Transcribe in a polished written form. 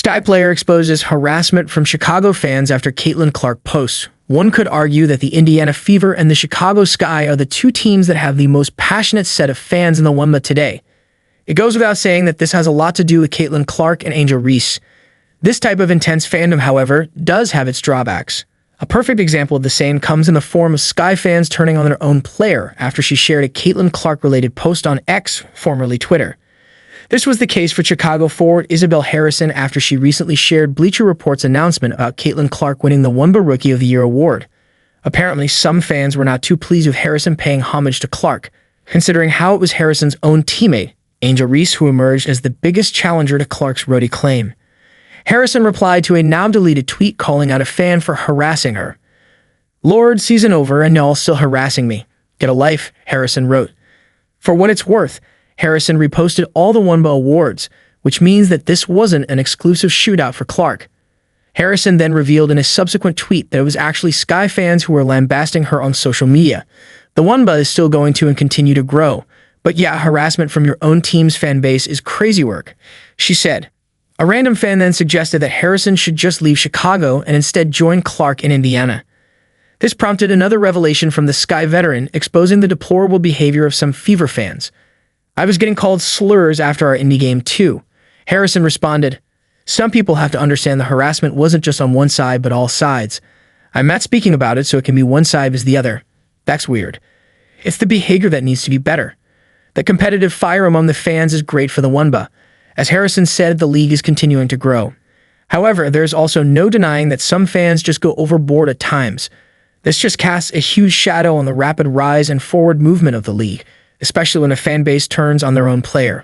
Sky player exposes harassment from Chicago fans after Caitlin Clark posts. One could argue that the Indiana Fever and the Chicago Sky are the two teams that have the most passionate set of fans in the WNBA today. It goes without saying that this has a lot to do with Caitlin Clark and Angel Reese. This type of intense fandom, however, does have its drawbacks. A perfect example of the same comes in the form of Sky fans turning on their own player after she shared a Caitlin Clark-related post on X, formerly Twitter. This was the case for Chicago forward Isabel Harrison after she recently shared Bleacher Report's announcement about Caitlin Clark winning the WNBA Rookie of the Year award. Apparently, some fans were not too pleased with Harrison paying homage to Clark, considering how it was Harrison's own teammate, Angel Reese, who emerged as the biggest challenger to Clark's roadie claim. Harrison replied to a now-deleted tweet calling out a fan for harassing her. "Lord, season over and y'all still harassing me. Get a life," Harrison wrote. For what it's worth, Harrison reposted all the WNBA awards, which means that this wasn't an exclusive shootout for Clark. Harrison then revealed in a subsequent tweet that it was actually Sky fans who were lambasting her on social media. The WNBA is still going to and continue to grow, but yeah, harassment from your own team's fan base is crazy work, she said. A random fan then suggested that Harrison should just leave Chicago and instead join Clark in Indiana. This prompted another revelation from the Sky veteran, exposing the deplorable behavior of some Fever fans. "I was getting called slurs after our Indy game too." Harrison responded, "Some people have to understand the harassment wasn't just on one side but all sides. I'm not speaking about it so it can be one side as the other. That's weird. It's the behavior that needs to be better. The competitive fire among the fans is great for the WNBA. As Harrison said, the league is continuing to grow. However, there's also no denying that some fans just go overboard at times. This just casts a huge shadow on the rapid rise and forward movement of the league, especially when a fan base turns on their own player."